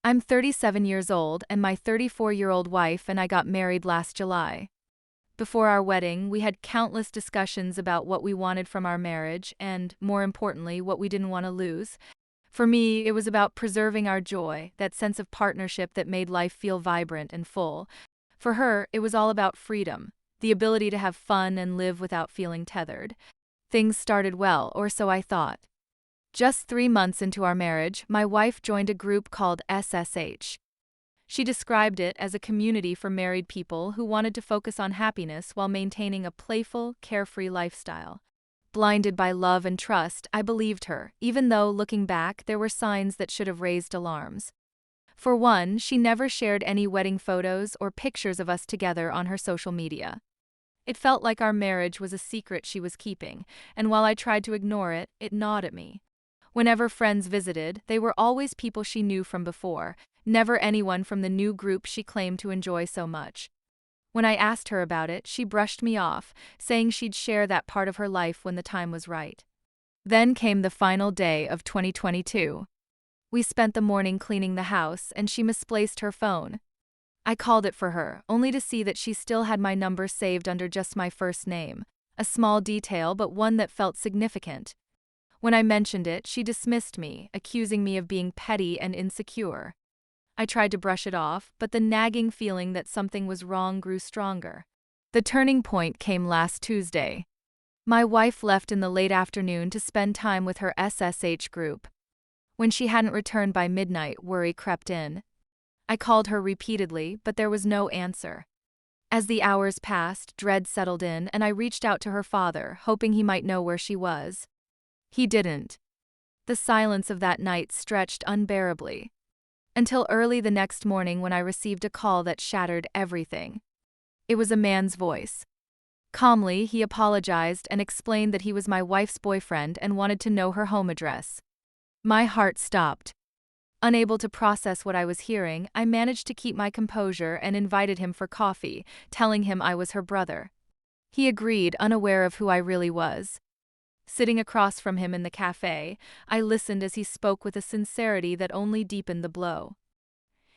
I'm 37 years old, and my 34-year-old wife and I got married last July. Before our wedding, we had countless discussions about what we wanted from our marriage and, more importantly, what we didn't want to lose. For me, it was about preserving our joy, that sense of partnership that made life feel vibrant and full. For her, it was all about freedom, the ability to have fun and live without feeling tethered. Things started well, or so I thought. Just 3 months into our marriage, my wife joined a group called SSH. She described it as a community for married people who wanted to focus on happiness while maintaining a playful, carefree lifestyle. Blinded by love and trust, I believed her, even though, looking back, there were signs that should have raised alarms. For one, she never shared any wedding photos or pictures of us together on her social media. It felt like our marriage was a secret she was keeping, and while I tried to ignore it, it gnawed at me. Whenever friends visited, they were always people she knew from before, never anyone from the new group she claimed to enjoy so much. When I asked her about it, she brushed me off, saying she'd share that part of her life when the time was right. Then came the final day of 2022. We spent the morning cleaning the house, and she misplaced her phone. I called it for her, only to see that she still had my number saved under just my first name, a small detail but one that felt significant. When I mentioned it, she dismissed me, accusing me of being petty and insecure. I tried to brush it off, but the nagging feeling that something was wrong grew stronger. The turning point came last Tuesday. My wife left in the late afternoon to spend time with her SSH group. When she hadn't returned by midnight, worry crept in. I called her repeatedly, but there was no answer. As the hours passed, dread settled in, and I reached out to her father, hoping he might know where she was. He didn't. The silence of that night stretched unbearably. Until early the next morning when I received a call that shattered everything. It was a man's voice. Calmly, he apologized and explained that he was my wife's boyfriend and wanted to know her home address. My heart stopped. Unable to process what I was hearing, I managed to keep my composure and invited him for coffee, telling him I was her brother. He agreed, unaware of who I really was. Sitting across from him in the cafe, I listened as he spoke with a sincerity that only deepened the blow.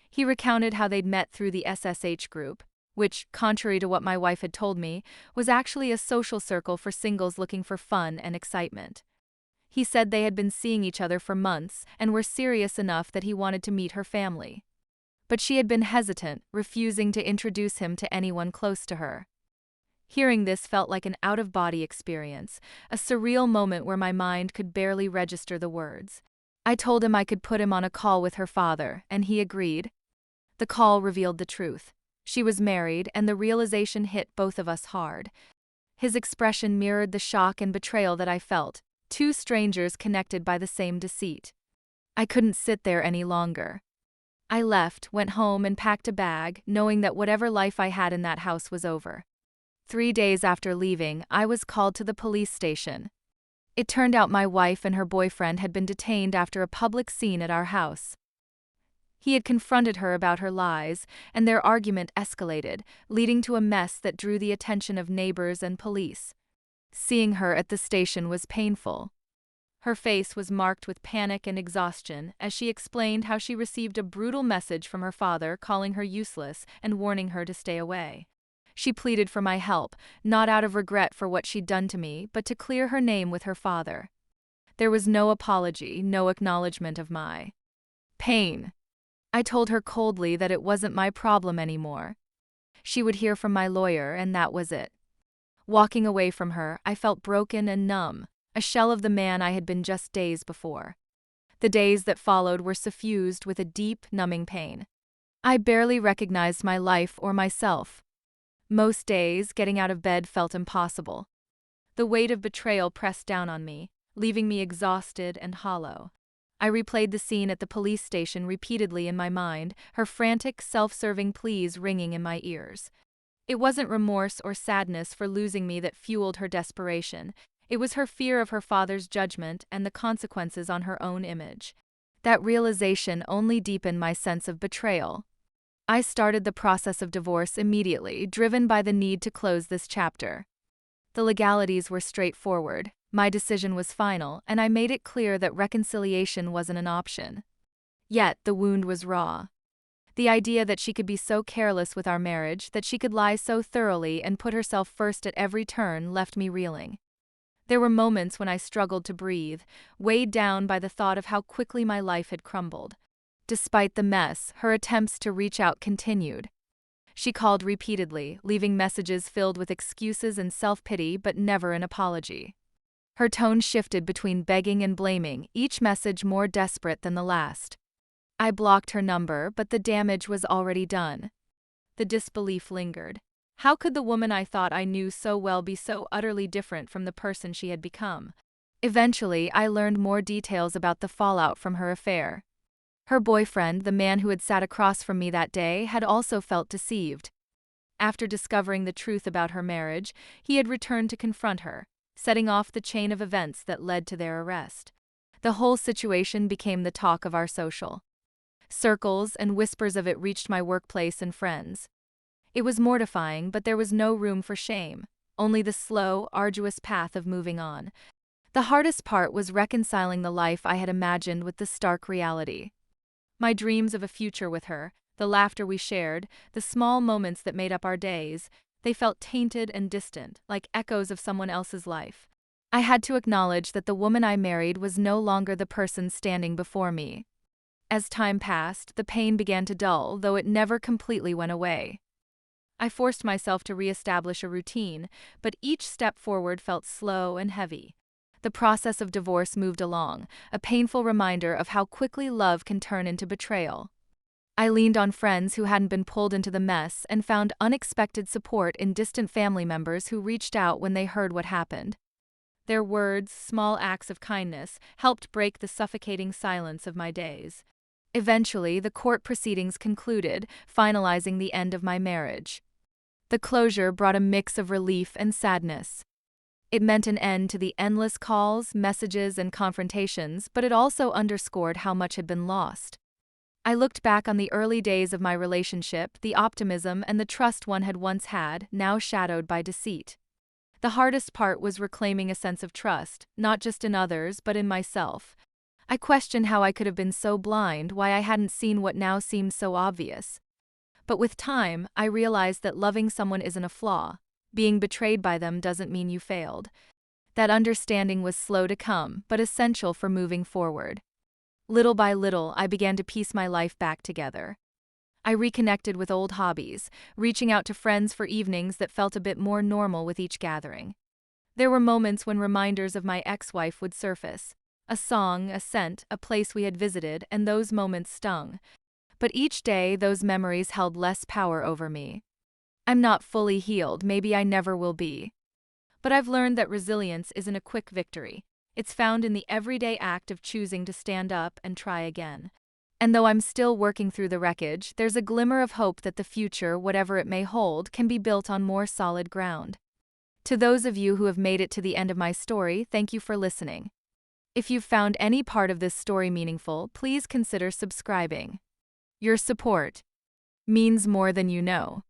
He recounted how they'd met through the SSH group, which, contrary to what my wife had told me, was actually a social circle for singles looking for fun and excitement. He said they had been seeing each other for months and were serious enough that he wanted to meet her family. But she had been hesitant, refusing to introduce him to anyone close to her. Hearing this felt like an out-of-body experience, a surreal moment where my mind could barely register the words. I told him I could put him on a call with her father, and he agreed. The call revealed the truth. She was married, and the realization hit both of us hard. His expression mirrored the shock and betrayal that I felt, two strangers connected by the same deceit. I couldn't sit there any longer. I left, went home, and packed a bag, knowing that whatever life I had in that house was over. 3 days after leaving, I was called to the police station. It turned out my wife and her boyfriend had been detained after a public scene at our house. He had confronted her about her lies, and their argument escalated, leading to a mess that drew the attention of neighbors and police. Seeing her at the station was painful. Her face was marked with panic and exhaustion as she explained how she received a brutal message from her father calling her useless and warning her to stay away. She pleaded for my help, not out of regret for what she'd done to me, but to clear her name with her father. There was no apology, no acknowledgement of my pain. I told her coldly that it wasn't my problem anymore. She would hear from my lawyer, and that was it. Walking away from her, I felt broken and numb, a shell of the man I had been just days before. The days that followed were suffused with a deep, numbing pain. I barely recognized my life or myself. Most days, getting out of bed felt impossible. The weight of betrayal pressed down on me, leaving me exhausted and hollow. I replayed the scene at the police station repeatedly in my mind, her frantic, self-serving pleas ringing in my ears. It wasn't remorse or sadness for losing me that fueled her desperation. It was her fear of her father's judgment and the consequences on her own image. That realization only deepened my sense of betrayal. I started the process of divorce immediately, driven by the need to close this chapter. The legalities were straightforward, my decision was final, and I made it clear that reconciliation wasn't an option. Yet the wound was raw. The idea that she could be so careless with our marriage, that she could lie so thoroughly and put herself first at every turn, left me reeling. There were moments when I struggled to breathe, weighed down by the thought of how quickly my life had crumbled. Despite the mess, her attempts to reach out continued. She called repeatedly, leaving messages filled with excuses and self-pity, but never an apology. Her tone shifted between begging and blaming, each message more desperate than the last. I blocked her number, but the damage was already done. The disbelief lingered. How could the woman I thought I knew so well be so utterly different from the person she had become? Eventually, I learned more details about the fallout from her affair. Her boyfriend, the man who had sat across from me that day, had also felt deceived. After discovering the truth about her marriage, he had returned to confront her, setting off the chain of events that led to their arrest. The whole situation became the talk of our social circles, and whispers of it reached my workplace and friends. It was mortifying, but there was no room for shame, only the slow, arduous path of moving on. The hardest part was reconciling the life I had imagined with the stark reality. My dreams of a future with her, the laughter we shared, the small moments that made up our days, they felt tainted and distant, like echoes of someone else's life. I had to acknowledge that the woman I married was no longer the person standing before me. As time passed, the pain began to dull, though it never completely went away. I forced myself to re-establish a routine, but each step forward felt slow and heavy. The process of divorce moved along, a painful reminder of how quickly love can turn into betrayal. I leaned on friends who hadn't been pulled into the mess and found unexpected support in distant family members who reached out when they heard what happened. Their words, small acts of kindness, helped break the suffocating silence of my days. Eventually, the court proceedings concluded, finalizing the end of my marriage. The closure brought a mix of relief and sadness. It meant an end to the endless calls, messages, and confrontations, but it also underscored how much had been lost. I looked back on the early days of my relationship, the optimism and the trust one had once had, now shadowed by deceit. The hardest part was reclaiming a sense of trust, not just in others, but in myself. I questioned how I could have been so blind, why I hadn't seen what now seemed so obvious. But with time, I realized that loving someone isn't a flaw. Being betrayed by them doesn't mean you failed. That understanding was slow to come, but essential for moving forward. Little by little, I began to piece my life back together. I reconnected with old hobbies, reaching out to friends for evenings that felt a bit more normal with each gathering. There were moments when reminders of my ex-wife would surface. A song, a scent, a place we had visited, and those moments stung. But each day, those memories held less power over me. I'm not fully healed, maybe I never will be. But I've learned that resilience isn't a quick victory. It's found in the everyday act of choosing to stand up and try again. And though I'm still working through the wreckage, there's a glimmer of hope that the future, whatever it may hold, can be built on more solid ground. To those of you who have made it to the end of my story, thank you for listening. If you've found any part of this story meaningful, please consider subscribing. Your support means more than you know.